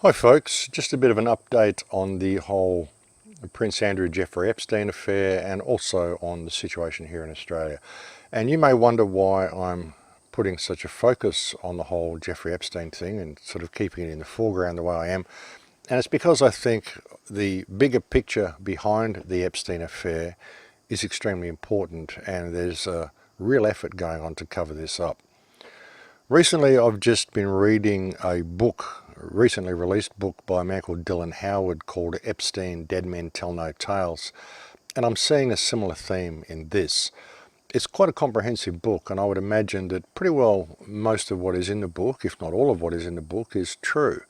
Hi folks, just a bit of an update on the whole Prince Andrew Jeffrey Epstein affair and also on the situation here in Australia. And you may wonder why I'm putting such a focus on the whole Jeffrey Epstein thing and sort of keeping it in the foreground the way I am. And it's because I think the bigger picture behind the Epstein affair is extremely important, and there's a real effort going on to cover this up. Recently, I've just been reading a book, a recently released book by a man called Dylan Howard called Epstein, Dead Men Tell No Tales. And I'm seeing a similar theme in this. It's quite a comprehensive book, and I would imagine that pretty well most of what is in the book, if not all of what is in the book, is true.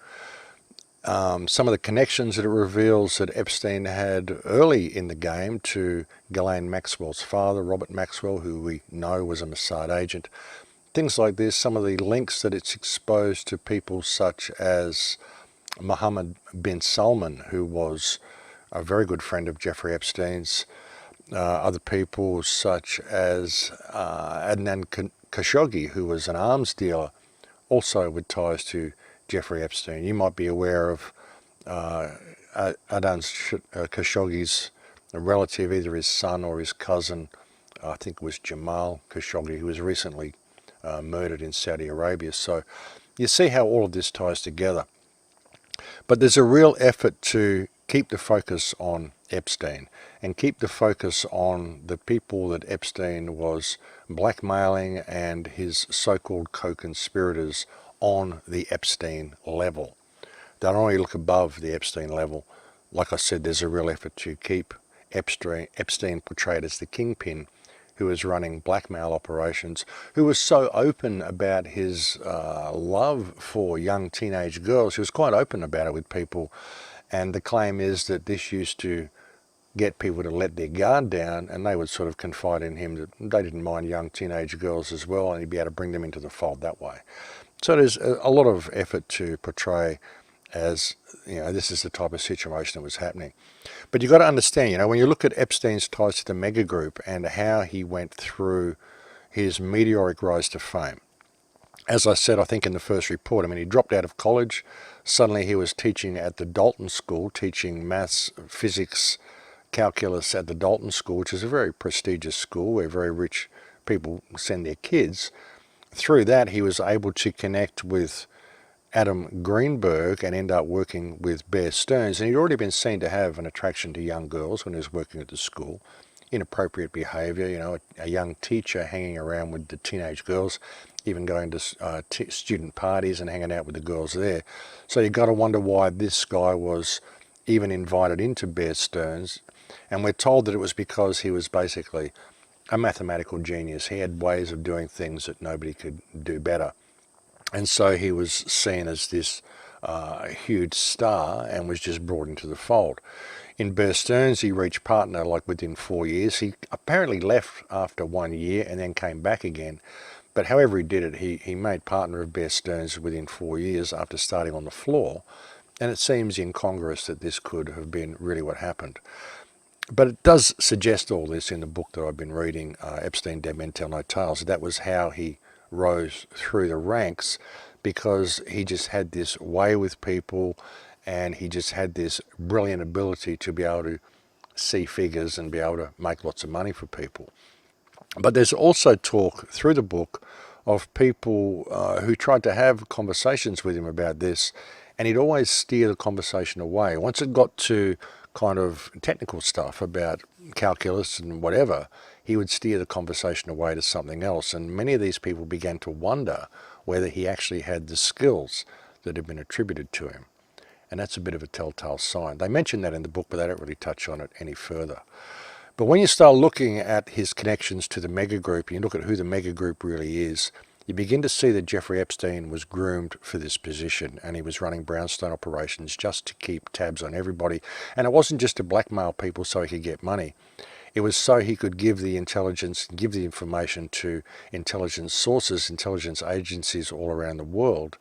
Some of the connections that it reveals that Epstein had early in the game to Ghislaine Maxwell's father, Robert Maxwell, who we know was a Mossad agent. Things like this, some of the links that it's exposed to people such as Mohammed bin Salman, who was a very good friend of Jeffrey Epstein's, other people such as Adnan Khashoggi, who was an arms dealer, also with ties to Jeffrey Epstein. You might be aware of Adnan Khashoggi's relative, either his son or his cousin, I think it was Jamal Khashoggi, who was recently murdered in Saudi Arabia. So you see how all of this ties together. But there's a real effort to keep the focus on Epstein and keep the focus on the people that Epstein was blackmailing and his so-called co-conspirators on the Epstein level. They don't only look above the Epstein level. Like I said, there's a real effort to keep Epstein portrayed as the kingpin who was running blackmail operations, who was so open about his love for young teenage girls. He was quite open about it with people, and the claim is that this used to get people to let their guard down, and they would sort of confide in him that they didn't mind young teenage girls as well, and he'd be able to bring them into the fold that way. So there's a lot of effort to portray as, you know, this is the type of situation that was happening. But you've got to understand, you know, when you look at Epstein's ties to the mega group and how he went through his meteoric rise to fame. As I said, I think in the first report, I mean, he dropped out of college. Suddenly he was teaching at the Dalton School, teaching maths, physics, calculus at the Dalton School, which is a very prestigious school where very rich people send their kids. Through that, he was able to connect with Adam Greenberg and end up working with Bear Stearns. And he'd already been seen to have an attraction to young girls when he was working at the school. Inappropriate behavior, you know, a young teacher hanging around with the teenage girls, even going to student parties and hanging out with the girls there. So you've got to wonder why this guy was even invited into Bear Stearns. And we're told that it was because he was basically a mathematical genius. He had ways of doing things that nobody could do better. And so he was seen as this huge star and was just brought into the fold. In Bear Stearns, he reached partner like within 4 years. He apparently left after 1 year and then came back again. But however he did it, he made partner of Bear Stearns within 4 years after starting on the floor. And it seems incongruous that this could have been really what happened. But it does suggest all this in the book that I've been reading, Epstein, Dead Men Tell No Tales. That was how he rose through the ranks, because he just had this way with people and he just had this brilliant ability to be able to see figures and be able to make lots of money for people. But there's also talk through the book of people who tried to have conversations with him about this, and he'd always steer the conversation away. Once it got to kind of technical stuff about calculus and whatever, he would steer the conversation away to something else. And many of these people began to wonder whether he actually had the skills that had been attributed to him. And that's a bit of a telltale sign. They mention that in the book, but they don't really touch on it any further. But when you start looking at his connections to the mega group, and you look at who the mega group really is, you begin to see that Jeffrey Epstein was groomed for this position, and he was running brownstone operations just to keep tabs on everybody. And it wasn't just to blackmail people so he could get money. It was so he could give the intelligence, give the information to intelligence sources, intelligence agencies all around the world,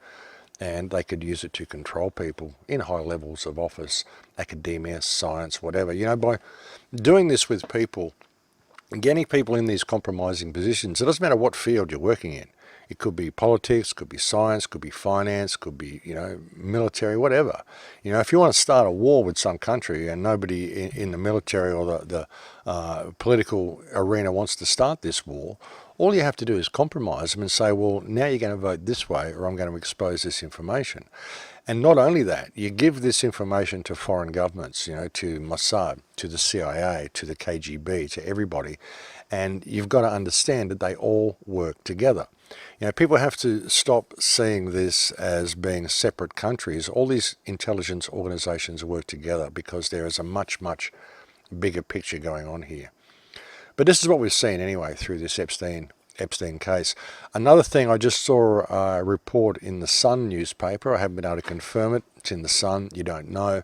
and they could use it to control people in high levels of office, academia, science, whatever. You know, by doing this with people, getting people in these compromising positions, it doesn't matter what field you're working in. It could be politics, could be science, could be finance, could be, military, whatever. If you want to start a war with some country and nobody in the military or the political arena wants to start this war, all you have to do is compromise them and say, well, now you're going to vote this way or I'm going to expose this information. And not only that, you give this information to foreign governments, to Mossad, to the CIA, to the KGB, to everybody. And you've got to understand that they all work together. People have to stop seeing this as being separate countries. All these intelligence organizations work together because there is a much, much bigger picture going on here. But this is what we've seen anyway through this Epstein case. Another thing, I just saw a report in the Sun newspaper. I haven't been able to confirm it. It's in the Sun. You don't know.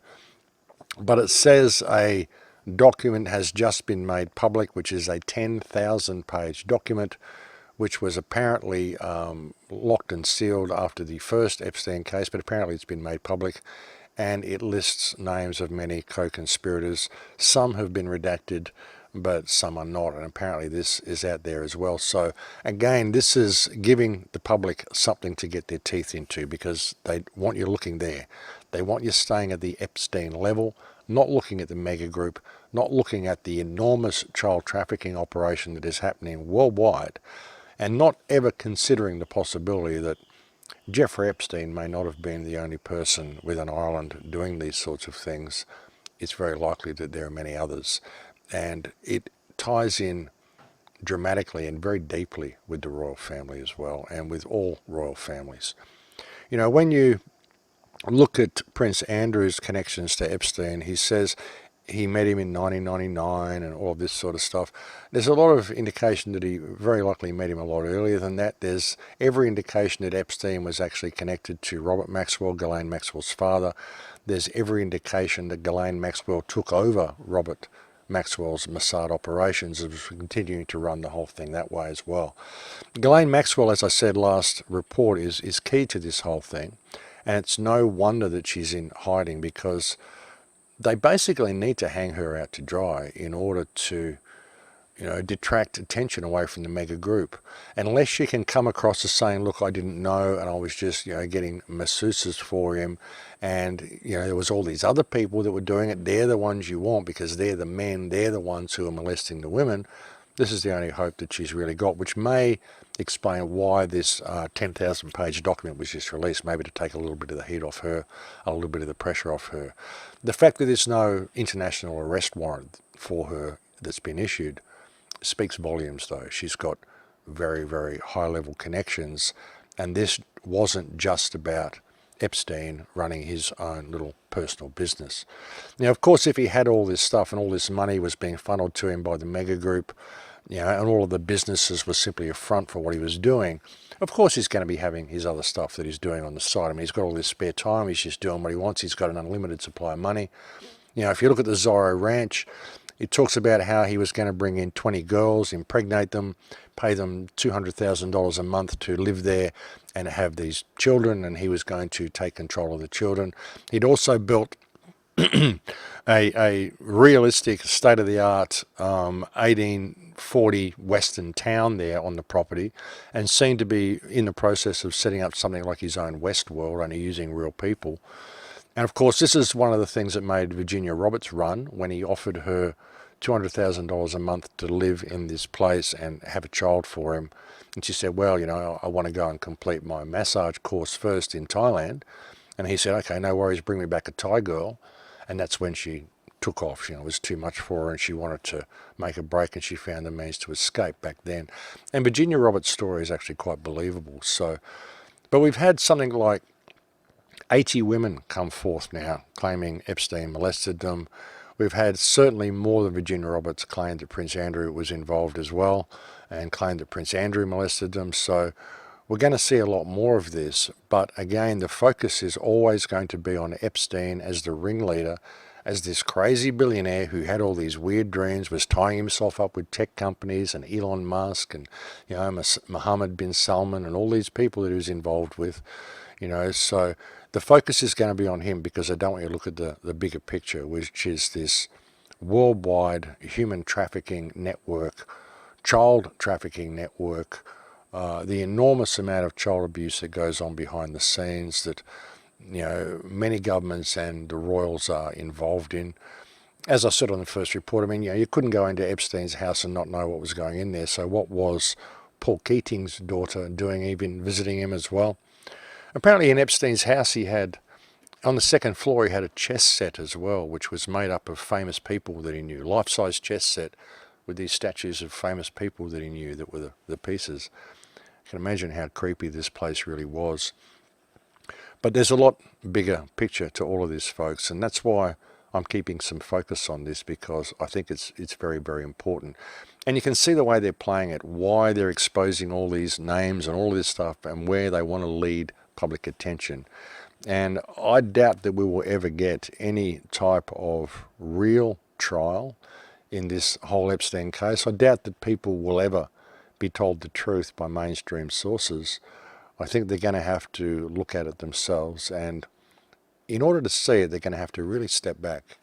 But it says a document has just been made public, which is a 10,000-page document, which was apparently locked and sealed after the first Epstein case, but apparently it's been made public, and it lists names of many co-conspirators. Some have been redacted, but some are not, and apparently this is out there as well. So again, this is giving the public something to get their teeth into because they want you looking there. They want you staying at the Epstein level, not looking at the mega group, not looking at the enormous child trafficking operation that is happening worldwide, and not ever considering the possibility that Jeffrey Epstein may not have been the only person with an island doing these sorts of things. It's very likely that there are many others. And it ties in dramatically and very deeply with the royal family as well, and with all royal families. When you look at Prince Andrew's connections to Epstein, he says he met him in 1999 and all of this sort of stuff. There's a lot of indication that he very likely met him a lot earlier than that. There's every indication that Epstein was actually connected to Robert Maxwell, Ghislaine Maxwell's father. There's every indication that Ghislaine Maxwell took over Robert Maxwell's Mossad operations and was continuing to run the whole thing that way as well. Ghislaine Maxwell, as I said last report, is key to this whole thing. And it's no wonder that she's in hiding because they basically need to hang her out to dry in order to, detract attention away from the mega group. Unless she can come across as saying, look, I didn't know and I was just, getting masseuses for him and, there was all these other people that were doing it. They're the ones you want because they're the men, they're the ones who are molesting the women. This is the only hope that she's really got, which may explain why this 10,000-page document was just released, maybe to take a little bit of the heat off her, a little bit of the pressure off her. The fact that there's no international arrest warrant for her that's been issued speaks volumes, though. She's got very, very high-level connections, and this wasn't just about Epstein running his own little personal business. Now, of course, if he had all this stuff and all this money was being funneled to him by the mega group, and all of the businesses were simply a front for what he was doing, of course he's going to be having his other stuff that he's doing on the side. I mean, he's got all this spare time, he's just doing what he wants, he's got an unlimited supply of money. If you look at the Zorro Ranch, it talks about how he was going to bring in 20 girls, impregnate them, pay them $200,000 a month to live there and have these children, and he was going to take control of the children. He'd also built a realistic, state-of-the-art 1840 Western town there on the property, and seemed to be in the process of setting up something like his own Westworld, only using real people. And of course, this is one of the things that made Virginia Roberts run when he offered her $200,000 a month to live in this place and have a child for him. And she said, well, I want to go and complete my massage course first in Thailand. And he said, okay, no worries, bring me back a Thai girl. And that's when she took off. It was too much for her and she wanted to make a break, and she found the means to escape back then. And Virginia Roberts' story is actually quite believable. But we've had something like 80 women come forth now claiming Epstein molested them. We've had certainly more than Virginia Roberts claimed that Prince Andrew was involved as well, and claimed that Prince Andrew molested them. So we're going to see a lot more of this. But again, the focus is always going to be on Epstein as the ringleader, as this crazy billionaire who had all these weird dreams, was tying himself up with tech companies and Elon Musk and Mohammed bin Salman and all these people that he was involved with. So the focus is going to be on him because I don't want you to look at the bigger picture, which is this worldwide human trafficking network, child trafficking network, the enormous amount of child abuse that goes on behind the scenes that many governments and the royals are involved in. As I said on the first report, I mean, you couldn't go into Epstein's house and not know what was going in there. So what was Paul Keating's daughter doing, even visiting him as well? Apparently in Epstein's house he had, on the second floor, he had a chess set as well, which was made up of famous people that he knew. Life-size chess set with these statues of famous people that he knew that were the pieces. You can imagine how creepy this place really was. But there's a lot bigger picture to all of this, folks, and that's why I'm keeping some focus on this, because I think it's very, very important. And you can see the way they're playing it, why they're exposing all these names and all this stuff, and where they want to lead public attention. And I doubt that we will ever get any type of real trial in this whole Epstein case. I doubt that people will ever be told the truth by mainstream sources. I think they're going to have to look at it themselves, and in order to see it, they're going to have to really step back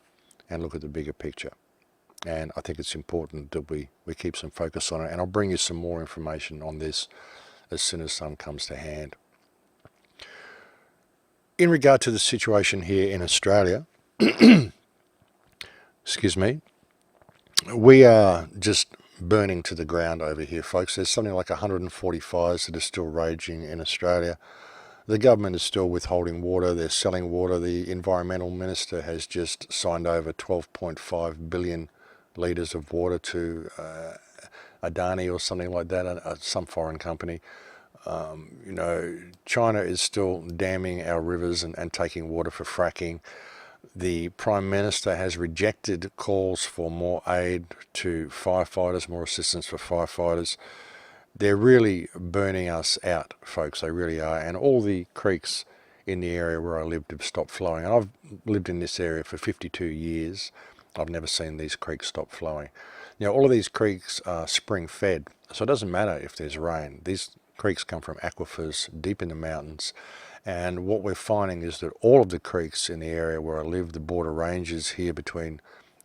and look at the bigger picture. And I think it's important that we keep some focus on it, and I'll bring you some more information on this as soon as some comes to hand. In regard to the situation here in Australia, excuse me, we are just burning to the ground over here, folks. There's something like 140 fires that are still raging in Australia. The government is still withholding water. They're selling water. The environmental minister has just signed over 12.5 billion litres of water to Adani or something like that, some foreign company. China is still damming our rivers and taking water for fracking. The Prime Minister has rejected calls for more aid to firefighters, more assistance for firefighters. They're really burning us out, folks. They really are. And all the creeks in the area where I lived have stopped flowing. And I've lived in this area for 52 years. I've never seen these creeks stop flowing. All of these creeks are spring fed, so it doesn't matter if there's rain. These creeks come from aquifers deep in the mountains. And what we're finding is that all of the creeks in the area where I live, the border ranges here between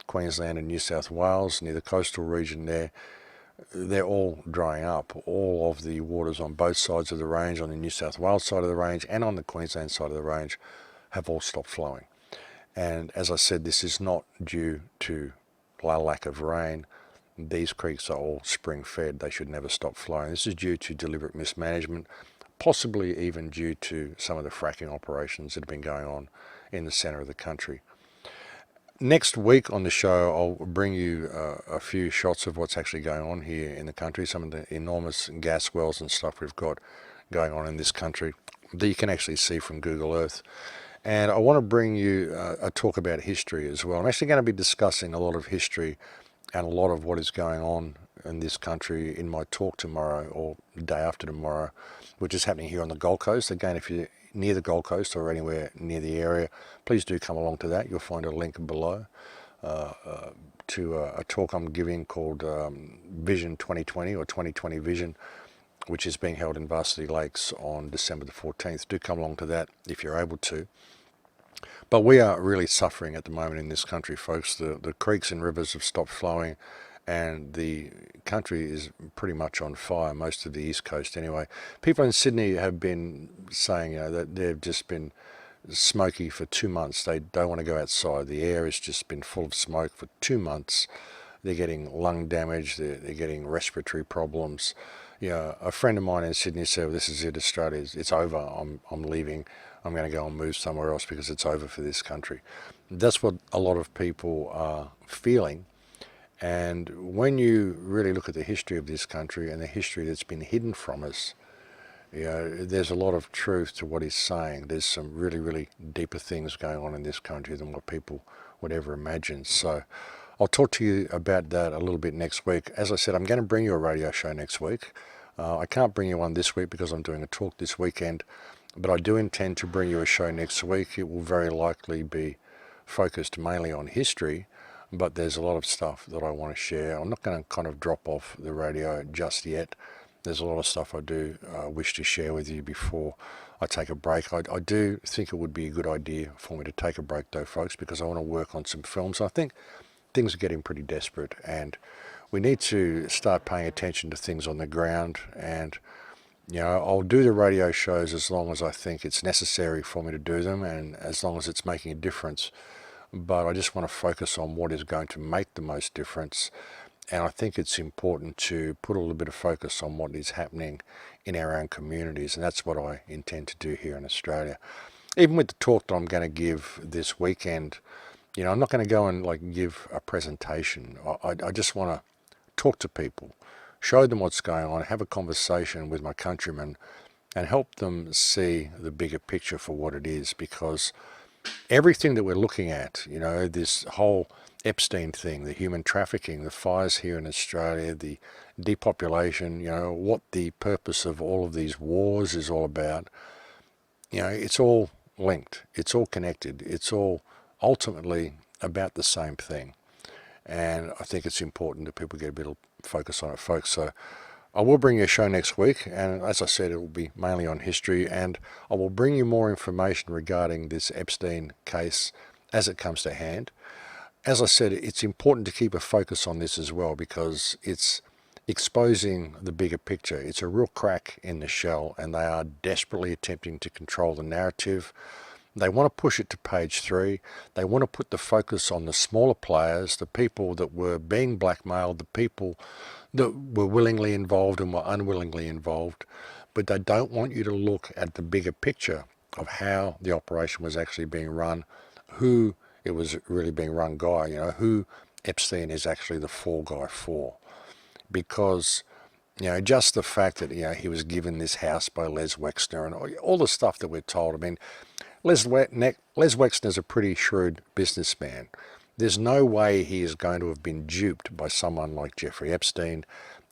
Queensland and New South Wales, near the coastal region there, they're all drying up. All of the waters on both sides of the range, on the New South Wales side of the range and on the Queensland side of the range, have all stopped flowing. And as I said, this is not due to a lack of rain. These creeks are all spring fed. They should never stop flowing. This is due to deliberate mismanagement, possibly even due to some of the fracking operations that have been going on in the centre of the country. Next week on the show, I'll bring you a few shots of what's actually going on here in the country, some of the enormous gas wells and stuff we've got going on in this country that you can actually see from Google Earth. And I want to bring you a talk about history as well. I'm actually going to be discussing a lot of history and a lot of what is going on in this country in my talk tomorrow or the day after tomorrow, which is happening here on the Gold Coast. Again, if you're near the Gold Coast or anywhere near the area, please do come along to that. You'll find a link below to a talk I'm giving called Vision 2020 or 2020 Vision, which is being held in Varsity Lakes on December the 14th. Do come along to that if you're able to. But we are really suffering at the moment in this country, folks. The creeks and rivers have stopped flowing, and the country is pretty much on fire, most of the East Coast anyway. People in Sydney have been saying that they've just been smoky for 2 months. They don't want to go outside. The air has just been full of smoke for 2 months. They're getting lung damage. They're getting respiratory problems. A friend of mine in Sydney said, well, this is it, Australia. It's over. I'm leaving. I'm going to go and move somewhere else because it's over for this country. That's what a lot of people are feeling. And when you really look at the history of this country and the history that's been hidden from us, there's a lot of truth to what he's saying. There's some really, really deeper things going on in this country than what people would ever imagine. So I'll talk to you about that a little bit next week. As I said, I'm going to bring you a radio show next week. I can't bring you one this week because I'm doing a talk this weekend, but I do intend to bring you a show next week. It will very likely be focused mainly on history, but there's a lot of stuff that I want to share. I'm not going to kind of drop off the radio just yet. There's a lot of stuff I do wish to share with you before I take a break. I do think it would be a good idea for me to take a break though, folks, because I want to work on some films. I think things are getting pretty desperate and we need to start paying attention to things on the ground. And You know, I'll do the radio shows as long as I think it's necessary for me to do them, and as long as it's making a difference. But I just want to focus on what is going to make the most difference. And I think it's important to put a little bit of focus on what is happening in our own communities, and that's what I intend to do here in Australia. Even with the talk that I'm going to give this weekend, you know, I'm not going to go and like give a presentation. I just want to talk to people, show them what's going on, have a conversation with my countrymen, and help them see the bigger picture for what it is. Because everything that we're looking at, you know, this whole Epstein thing, the human trafficking, the fires here in Australia, the depopulation, you know, what the purpose of all of these wars is all about, you know, it's all linked, it's all connected, it's all ultimately about the same thing. And I think it's important that people get a bit of focus on it, folks. So I will bring you a show next week, and as I said, it will be mainly on history, and I will bring you more information regarding this Epstein case as it comes to hand. As I said, it's important to keep a focus on this as well, because it's exposing the bigger picture. It's a real crack in the shell, and they are desperately attempting to control the narrative. They want to push it to page 3. They want to put the focus on the smaller players, the people that were being blackmailed, the people that were willingly involved and were unwillingly involved. But they don't want you to look at the bigger picture of how the operation was actually being run, who it was really being run by, you know, who Epstein is actually the fall guy for. Because, you know, just the fact that, you know, he was given this house by Les Wexner and all the stuff that we're told. I mean, Les Wexner's a pretty shrewd businessman. There's no way he is going to have been duped by someone like Jeffrey Epstein,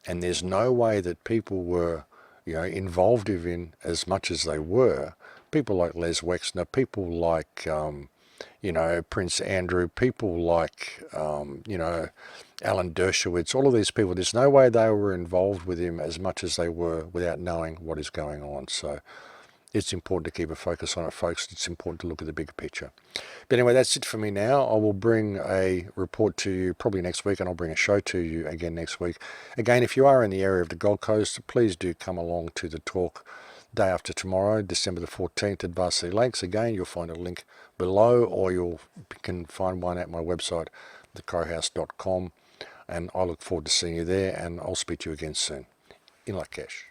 and there's no way that people were, you know, involved in as much as they were. People like Les Wexner, people like, you know, Prince Andrew, people like, you know, Alan Dershowitz, all of these people, there's no way they were involved with him as much as they were without knowing what is going on. So it's important to keep a focus on it, folks. It's important to look at the bigger picture. But anyway, that's it for me now. I will bring a report to you probably next week, and I'll bring a show to you again next week. Again, if you are in the area of the Gold Coast, please do come along to the talk day after tomorrow, December the 14th at Varsity Lakes. Again, you'll find a link below, or you can find one at my website, thecrowhouse.com. And I look forward to seeing you there, and I'll speak to you again soon. In Lakesh.